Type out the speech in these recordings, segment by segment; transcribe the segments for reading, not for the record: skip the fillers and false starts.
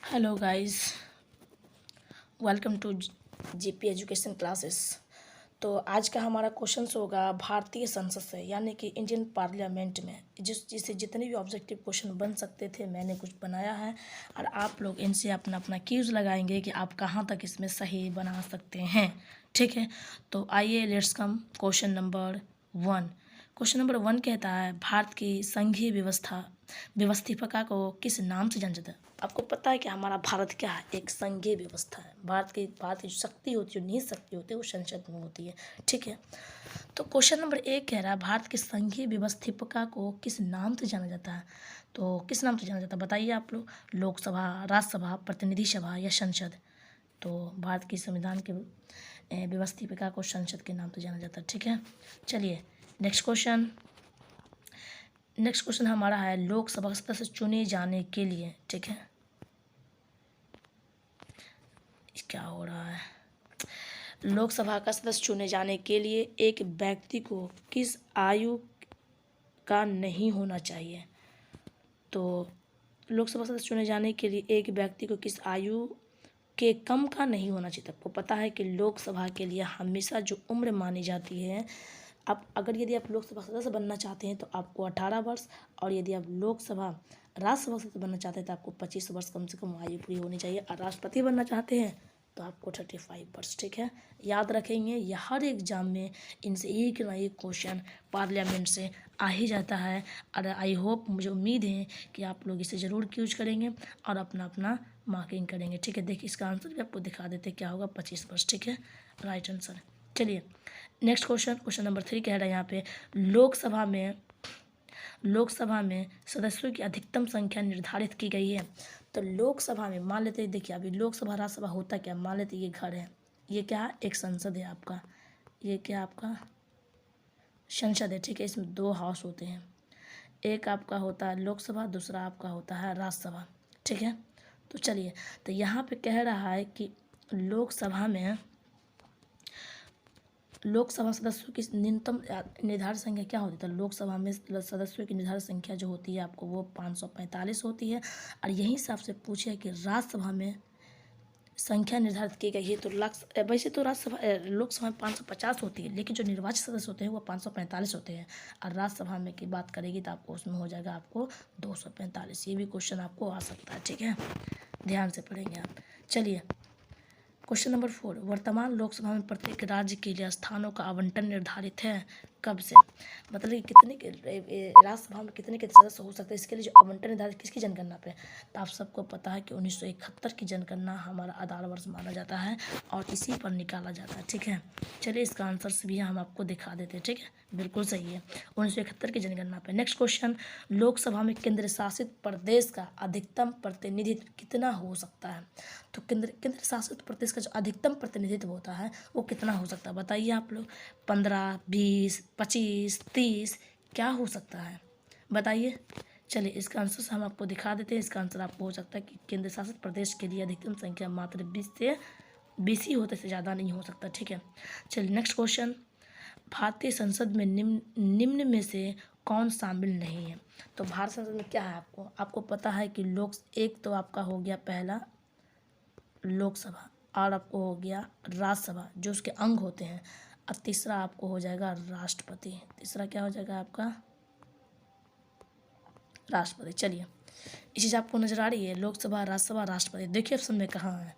Hello guys, welcome to GP education classes. तो आज का हमारा क्वेश्चन होगा भारतीय संसद से, यानी कि इंडियन पार्लियामेंट में जिससे जितने भी ऑब्जेक्टिव क्वेश्चन बन सकते थे मैंने कुछ बनाया है, और आप लोग इनसे अपना अपना क्यूज लगाएंगे कि आप कहाँ तक इसमें सही बना सकते हैं। ठीक है, तो आइए let's come question number 1। Question number 1 कहता है, भारत की संघीय व्यवस्थिका को किस नाम से जाना जाता है। आपको पता है कि हमारा भारत क्या है, एक संघीय व्यवस्था है। भारत की जो शक्ति होती है, जो निहित शक्ति होती है, वो संसद में होती है। ठीक है, तो क्वेश्चन नंबर 1 कह रहा है, भारत की संघीय व्यवस्थिका को किस नाम से जाना जाता है। तो किस नाम से जाना जाता है बताइए आप लोग। लोकसभा, राज्यसभा, प्रतिनिधि सभा या संसद। तो भारत की संविधान के व्यवस्थिका को संसद के नाम से जाना जाता है। ठीक है, चलिए नेक्स्ट क्वेश्चन हमारा है, लोकसभा सदस्य चुने जाने के लिए। ठीक है, क्या हो रहा है, लोकसभा का सदस्य चुने जाने के लिए एक व्यक्ति को किस आयु का नहीं होना चाहिए। तो लोकसभा सदस्य चुने जाने के लिए एक व्यक्ति को किस आयु के कम का नहीं होना चाहिए। आपको पता है कि लोकसभा के लिए हमेशा जो उम्र मानी जाती है, यदि आप लोकसभा सदस्य बनना चाहते हैं तो आपको 18 वर्ष, और यदि आप राज्यसभा सदस्य बनना चाहते हैं तो आपको 25 वर्ष कम से कम आयु पूरी होनी चाहिए, और राष्ट्रपति बनना चाहते हैं तो आपको 35 वर्ष। ठीक है, याद रखेंगे, यह हर एग्जाम में इनसे एक ना एक क्वेश्चन पार्लियामेंट से आ ही जाता है। और आई होप, मुझे उम्मीद है कि आप लोग इसे ज़रूर यूज करेंगे और अपना अपना मार्किंग करेंगे। ठीक है, देखिए इसका आंसर भी आपको दिखा देते क्या होगा, 25 वर्ष। ठीक है, राइट आंसर। चलिए नेक्स्ट क्वेश्चन नंबर 3 कह रहा है यहाँ पे, लोकसभा में सदस्यों की अधिकतम संख्या निर्धारित की गई है। तो लोकसभा में मान लेते हैं, देखिए अभी लोकसभा राज्यसभा होता क्या, मान लेते ये घर है, ये क्या है, एक संसद है आपका, ये क्या आपका संसद है। ठीक है, इसमें 2 हाउस होते हैं, एक आपका होता है लोकसभा, दूसरा आपका होता है राज्यसभा। ठीक है, तो चलिए, तो यहाँ पे कह रहा है कि लोकसभा सदस्यों की न्यूनतम निर्धारित संख्या क्या होती है। तो लोकसभा में सदस्यों की निर्धारित संख्या जो होती है आपको, वो 545 होती है। और यही हिसाब से पूछे कि राज्यसभा में संख्या निर्धारित की गई है, तो वैसे तो लोकसभा में 550 होती है, लेकिन जो निर्वाचित सदस्य होते हैं वो 545 होते हैं। और राज्यसभा में की बात करेगी तो आपको उसमें हो जाएगा आपको 245। ये भी क्वेश्चन आपको आ सकता है। ठीक है, ध्यान से पढ़ेंगे आप। चलिए क्वेश्चन नंबर 4, वर्तमान लोकसभा में प्रत्येक राज्य के लिए स्थानों का आवंटन निर्धारित है कब से। मतलब कि कितने के राज्यसभा में कितने के सदस्य हो सकते हैं, इसके लिए जो आवंटन निर्धारित किसकी जनगणना पे। तो आप सबको पता है कि 1971 की जनगणना हमारा आधार वर्ष माना जाता है और इसी पर निकाला जाता है। ठीक है, चलिए इसका आंसर से भी हम आपको दिखा देते हैं। ठीक है, बिल्कुल सही है, 1971 की जनगणना पे। नेक्स्ट क्वेश्चन, लोकसभा में केंद्र शासित प्रदेश का अधिकतम प्रतिनिधित्व कितना हो सकता है। तो केंद्र शासित प्रदेश का जो अधिकतम प्रतिनिधित्व होता है वो कितना हो सकता है बताइए आप लोग। 15, 20, 25, 30 क्या हो सकता है बताइए। चलिए इसका आंसर से हम आपको दिखा देते हैं। इसका आंसर आपको हो सकता है कि केंद्र शासित प्रदेश के लिए अधिकतम संख्या मात्र 20 ही होते, से ज़्यादा नहीं हो सकता। ठीक है, चलिए नेक्स्ट क्वेश्चन, भारतीय संसद में निम्न में से कौन शामिल नहीं है। तो भारत संसद में क्या है, आपको पता है कि एक तो आपका हो गया पहला लोकसभा, और आपको हो गया राज्यसभा जो उसके अंग होते हैं, और तीसरा आपको हो जाएगा राष्ट्रपति। तीसरा क्या हो जाएगा आपका, राष्ट्रपति। चलिए ये चीज़ आपको नजर आ रही है, लोकसभा, राज्यसभा, राष्ट्रपति। देखिए ऑप्शन में कहाँ है,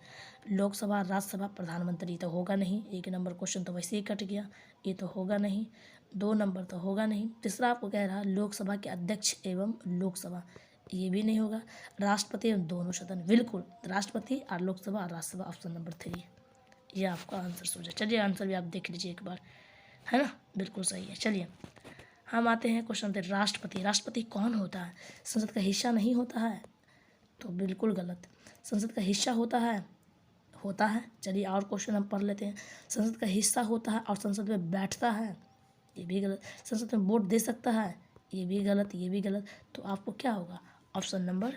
लोकसभा, राज्यसभा, प्रधानमंत्री तो होगा नहीं, 1 नंबर क्वेश्चन तो वैसे ही कट गया, ये तो होगा नहीं। 2 नंबर तो होगा नहीं। तीसरा आपको कह रहा है लोकसभा के अध्यक्ष एवं लोकसभा, ये भी नहीं होगा। राष्ट्रपति एवं दोनों सदन, बिल्कुल राष्ट्रपति और लोकसभा और राज्यसभा, ऑप्शन नंबर 3 ये आपका आंसर सोचा। चलिए आंसर भी आप देख लीजिए एक बार, है ना, बिल्कुल सही है। चलिए हम आते हैं क्वेश्चन पे, राष्ट्रपति। राष्ट्रपति कौन होता है, संसद का हिस्सा नहीं होता है, तो बिल्कुल गलत। संसद का हिस्सा होता है। चलिए और क्वेश्चन हम पढ़ लेते हैं, संसद का हिस्सा होता है और संसद में बैठता है, ये भी गलत। संसद में वोट दे सकता है, ये भी गलत, ये भी गलत। तो आपको क्या होगा, ऑप्शन नंबर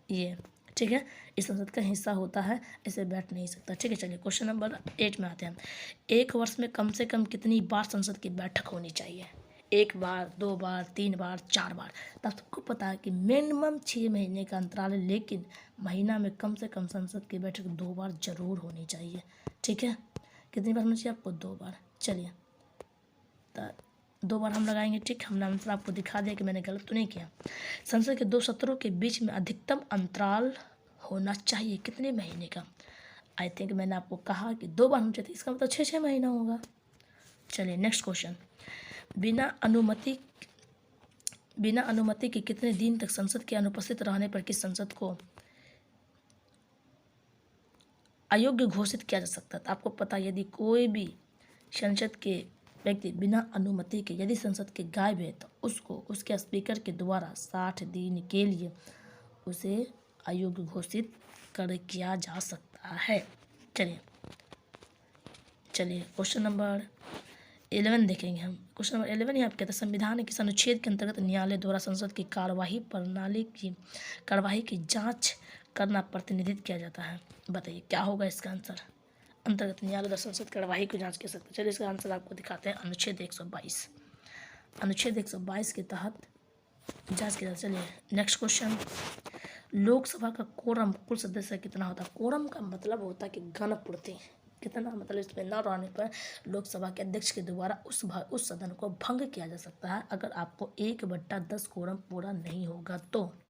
ये। ठीक है, इस संसद का हिस्सा होता है, इसे बैठ नहीं सकता। ठीक है, चलिए क्वेश्चन नंबर 8 में आते हैं। एक वर्ष में कम से कम कितनी बार संसद की बैठक होनी चाहिए। 1 बार, 2 बार, 3 बार, 4 बार। तब सबको पता है कि मिनिमम 6 महीने का अंतराल है, लेकिन महीना में कम से कम संसद की बैठक 2 बार जरूर होनी चाहिए। ठीक है, कितनी बार होनी चाहिए आपको? 2 बार। चलिए, तो 2 बार हम लगाएंगे। ठीक, हमने आंसर आपको दिखा दिया कि मैंने गलत तो नहीं किया। संसद के 2 सत्रों के बीच में अधिकतम अंतराल होना चाहिए कितने महीने का? आई थिंक मैंने आपको कहा कि 2 बार होना चाहिए, इसका मतलब 6 महीना होगा। चलिए नेक्स्ट क्वेश्चन। बिना अनुमति के कितने दिन तक संसद के अनुपस्थित रहने पर किस संसद को अयोग्य घोषित किया जा सकता है? तो आपको पता है, यदि कोई भी संसद के व्यक्ति बिना अनुमति के यदि संसद के गायब है तो उसको उसके स्पीकर के द्वारा 60 दिन के लिए उसे अयोग्य घोषित किया जा सकता है। चलिए क्वेश्चन नंबर 11 देखेंगे हम। क्वेश्चन नंबर 11 ही आप कहते हैं, संविधान के अनुच्छेद के अंतर्गत न्यायालय द्वारा संसद की कार्यवाही की जांच करना प्रतिनिधित्व किया जाता है। बताइए क्या होगा इसका आंसर? अंतर्गत न्यायालय द्वारा संसद कार्यवाही की जांच कर सकते हैं। चलिए इसका आंसर आपको दिखाते हैं। अनुच्छेद 122, अनुच्छेद 122 के तहत जांच की जाती है। चलिए नेक्स्ट क्वेश्चन। लोकसभा का कोरम कुल सदस्य कितना होता है? कोरम का मतलब होता है कि गणपूर्ति कितना, मतलब इसमें न रहने पर लोकसभा के अध्यक्ष के द्वारा उस सदन को भंग किया जा सकता है अगर आपको 1/10 कोरम पूरा नहीं होगा तो।